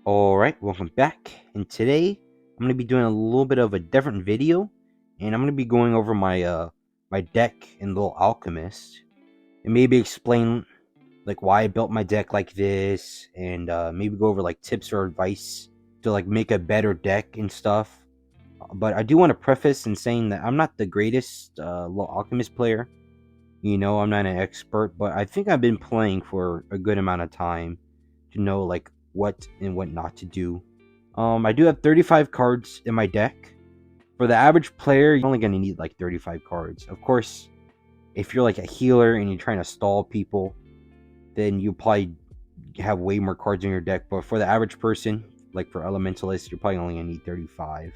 Alright, welcome back. And today I'm gonna be doing a little bit of a different video, and I'm gonna be going over my deck in Little Alchemist, and maybe explain like why I built my deck like this, and maybe go over like tips or advice to like make a better deck and stuff. But I do want to preface in saying that I'm not the greatest Little Alchemist player. I'm not an expert, but I think I've been playing for a good amount of time to know like what and what not to do. I do have 35 cards in my deck. For the average player, you're only going to need like 35 cards. Of course, if you're like a healer and you're trying to stall people, then you probably have way more cards in your deck. But for the average person, like for elementalists, you're probably only going to need 35.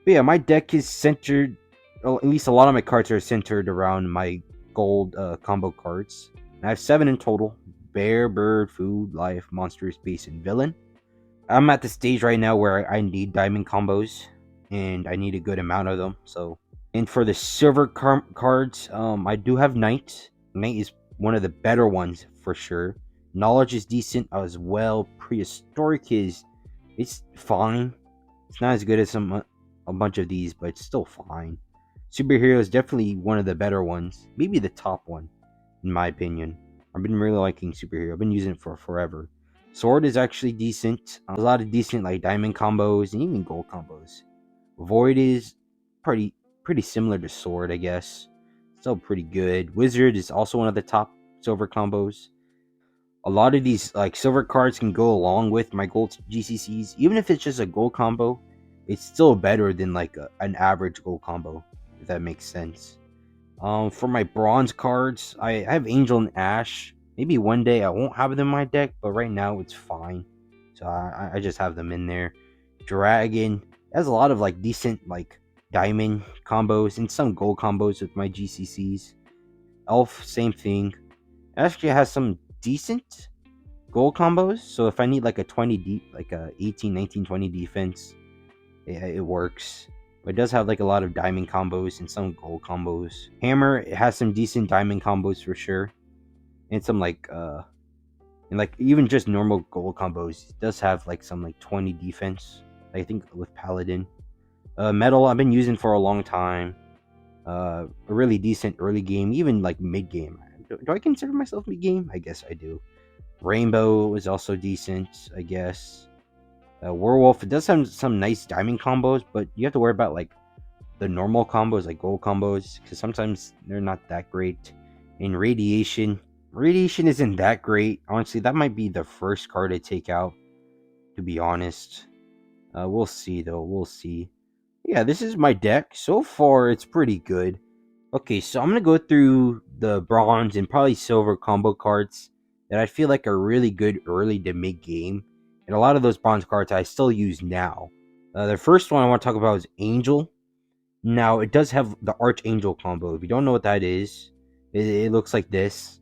But yeah, my deck is centered, well, at least a lot of my cards are centered around my gold combo cards. And I have 7 in total: bear, bird, food, life, monster, space, and villain. I'm at the stage right now where I need diamond combos, and I need a good amount of them. So, and for the silver cards, I do have knight. Knight is one of the better ones for sure. Knowledge is decent as well. Prehistoric is, it's fine. It's not as good as a bunch of these, but it's still fine. Superhero is definitely one of the better ones, maybe the top one, in my opinion. I've been really liking superhero. I've been using it for forever. Sword is actually decent. A lot of decent like diamond combos and even gold combos. Void is pretty similar to sword, I guess. Still pretty good. Wizard is also one of the top silver combos. A lot of these like silver cards can go along with my gold GCCs. Even if it's just a gold combo, it's still better than like an average gold combo, if that makes sense. For my bronze cards, I have Angel and Ash. Maybe one day I won't have them in my deck, but right now it's fine. So I just have them in there. Dragon has a lot of like decent like diamond combos and some gold combos with my GCCs. Elf, same thing. Actually has some decent gold combos. So if I need like a 20 deep, like a 18, 19, 20 defense, it works. But it does have like a lot of diamond combos and some gold combos. Hammer, it has some decent diamond combos for sure. And some like and like even just normal gold combos. It does have like some like 20 defense. I think with Paladin. Metal I've been using for a long time. A really decent early game, even like mid game. Do I consider myself mid game? I guess I do. Rainbow is also decent, I guess. Werewolf, it does have some nice diamond combos, but you have to worry about like the normal combos, like gold combos, because sometimes they're not that great. In Radiation isn't that great. Honestly, that might be the first card I take out, to be honest. We'll see, though. We'll see. Yeah, this is my deck. So far, it's pretty good. Okay, so I'm going to go through the bronze and probably silver combo cards that I feel like are really good early to mid game. And a lot of those bronze cards I still use now. The first one I want to talk about is Angel. Now, it does have the Archangel combo. If you don't know what that is, it looks like this.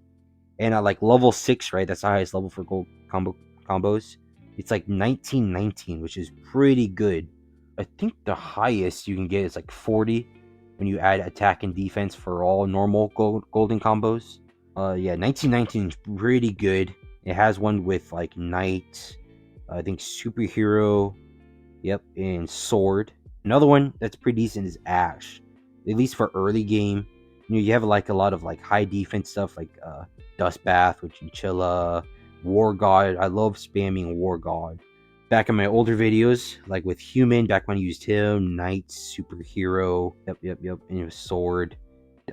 And at like level 6, right? That's the highest level for gold combos. It's like 1919, which is pretty good. I think the highest you can get is like 40 when you add attack and defense for all normal golden combos. Yeah, 1919 is pretty good. It has one with like Knight, I think Superhero, yep, and Sword. Another one that's pretty decent is Ash, at least for early game. You have like a lot of like high defense stuff like Dust Bath with Chinchilla, War God. I love spamming War God. Back in my older videos, like with Human, back when I used him, Knight, Superhero, yep, and it was Sword.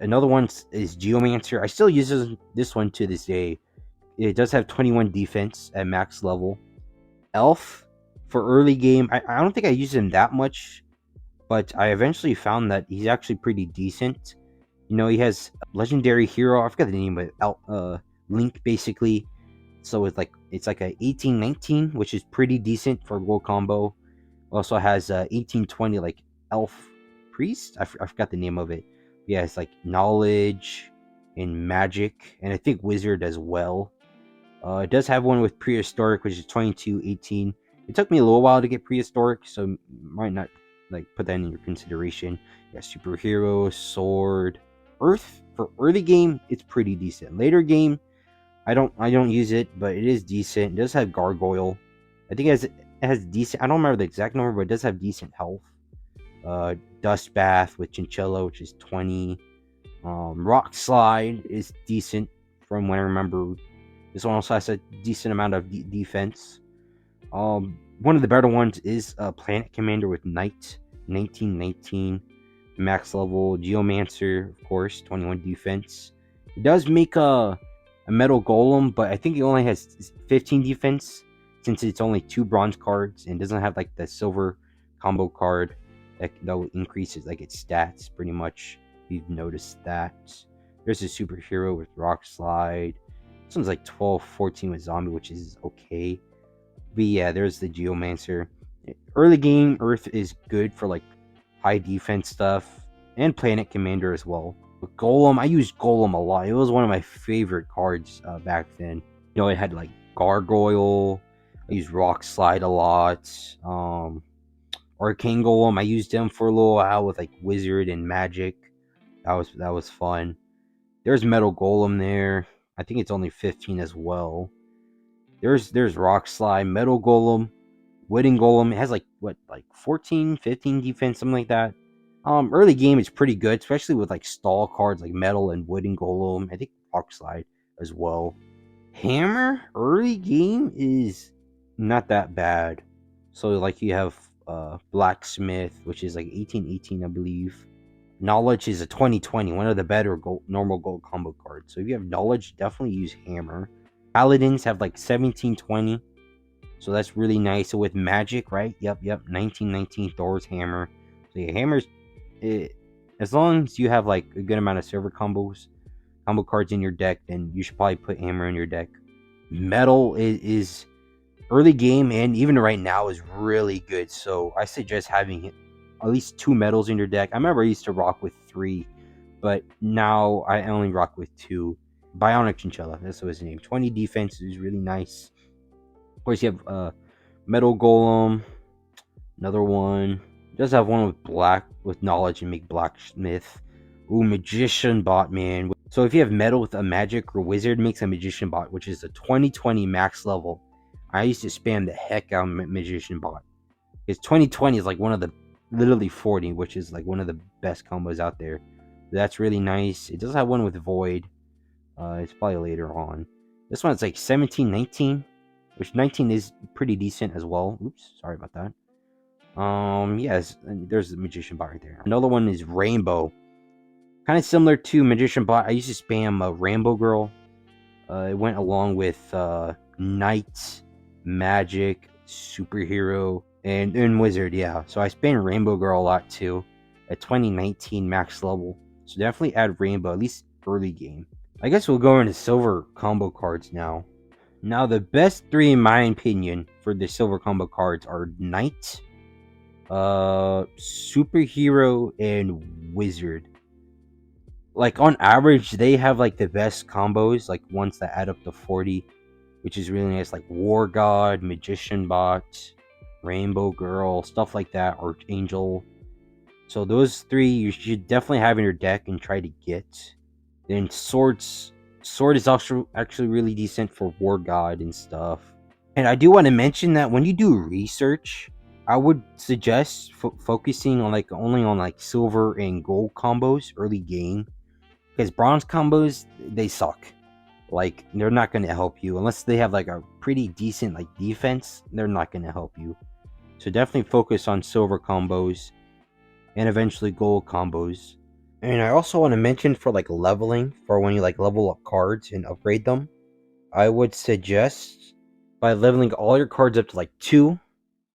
Another one is Geomancer. I still use this one to this day. It does have 21 defense at max level. Elf, for early game, I don't think I used him that much, but I eventually found that he's actually pretty decent. He has legendary hero. I forgot the name, but Link basically. So it's like a 1819, which is pretty decent for a gold combo. Also has 1820 like elf priest. I forgot the name of it. Yeah, it's like knowledge and magic, and I think wizard as well. It does have one with prehistoric, which is 2218. It took me a little while to get prehistoric, so might not like put that in your consideration. Yeah, superhero, sword, earth for early game, it's pretty decent. Later game, I don't use it, but it is decent. It does have gargoyle. I think it has decent. I don't remember the exact number, but it does have decent health. Dust Bath with Chinchilla, which is 20. Rock Slide is decent from when I remember. This one also has a decent amount of defense. One of the better ones is Planet Commander with Knight, 1919 max level. Geomancer, of course, 21 defense. It does make a metal golem, but I think it only has 15 defense since it's only 2 bronze cards and doesn't have like the silver combo card that increases like its stats pretty much. You've noticed that. There's a superhero with Rock Slide. This one's like 12, 14 with Zombie, which is okay. But yeah, there's the Geomancer. Early game, Earth is good for like high defense stuff, and Planet Commander as well. But Golem, I used Golem a lot. It was one of my favorite cards back then. You know, it had like Gargoyle. I used Rock Slide a lot. Arcane Golem, I used them for a little while with like Wizard and Magic. That was fun. There's Metal Golem there. I think it's only 15 as well. There's Rock Slide, Metal Golem, Wooden Golem. It has like 14, 15 defense, something like that. Early game is pretty good, especially with like stall cards like Metal and Wooden Golem. I think Rock Slide as well. Hammer early game is not that bad. So like you have Blacksmith, which is like 1818, I believe. Knowledge is a 2020, one of the better normal gold combo cards. So if you have Knowledge, definitely use Hammer. Paladins have like 1720, so that's really nice. So with Magic, right? Yep. 1919 Thor's Hammer. So yeah, Hammer's as long as you have like a good amount of silver combo cards in your deck, then you should probably put Hammer in your deck. Metal is early game and even right now is really good. So I suggest having at least 2 metals in your deck. I remember I used to rock with 3, but now I only rock with 2. Bionic Chinchilla, that's what his name. 20 defense is really nice. Of course, you have Metal Golem, another one. It does have one with Knowledge and make Blacksmith. Ooh, Magician Bot, man. So if you have Metal with a Magic or Wizard, makes a Magician Bot, which is a 2020 max level. I used to spam the heck out of Magician Bot. Because 2020 is like one of the, literally 40, which is like one of the best combos out there. That's really nice. It does have one with Void. It's probably later on. This one's like 1719, which 19 is pretty decent as well. Oops, sorry about that. Yes, there's the Magician Bot right there. Another one is Rainbow. Kind of similar to Magician Bot. I used to spam Rainbow Girl. It went along with Knight, Magic, Superhero, and Wizard, yeah. So I spam Rainbow Girl a lot too. At 2019 max level. So definitely add Rainbow, at least early game. I guess we'll go into silver combo cards now. Now the best 3 in my opinion for the silver combo cards are Knight, Superhero, and Wizard. Like on average, they have like the best combos, like ones that add up to 40, which is really nice. Like War God, Magician Bot, Rainbow Girl, stuff like that, Archangel. So those 3 you should definitely have in your deck and try to get. Then Sword is also actually really decent for War God and stuff. And I do want to mention that when you do research, I would suggest focusing on like only on like silver and gold combos early game, because bronze combos, they suck. Like they're not going to help you unless they have like a pretty decent like defense. They're not going to help you. So definitely focus on silver combos and eventually gold combos. And I also want to mention for like leveling, for when you like level up cards and upgrade them, I would suggest by leveling all your cards up to like 2,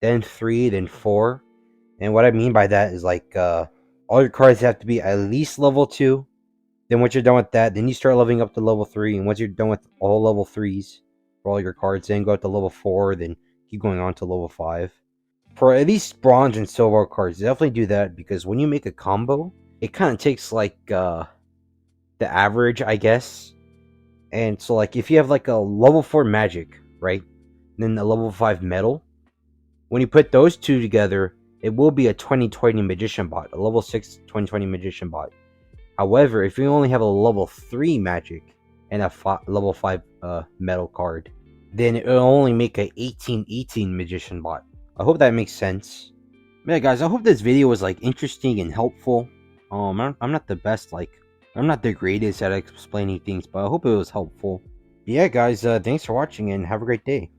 then 3, then 4. And what I mean by that is like all your cards have to be at least level 2. Then once you're done with that, then you start leveling up to level 3. And once you're done with all level 3s for all your cards, then go up to level 4, then keep going on to level 5. For at least bronze and silver cards, definitely do that, because when you make a combo, it kind of takes like the average, I guess. And so like if you have like a level 4 Magic, right, and then a level 5 Metal, when you put those 2 together, it will be a 2020 Magician Bot, a level 6 2020 Magician Bot. However, if you only have a level 3 Magic and a level 5 Metal card, then it'll only make a 1818 magician bot. I hope that makes sense. Yeah, guys, I hope this video was like interesting and helpful. I'm not the best, I'm not the greatest at explaining things, but I hope it was helpful. Yeah, guys, thanks for watching and have a great day.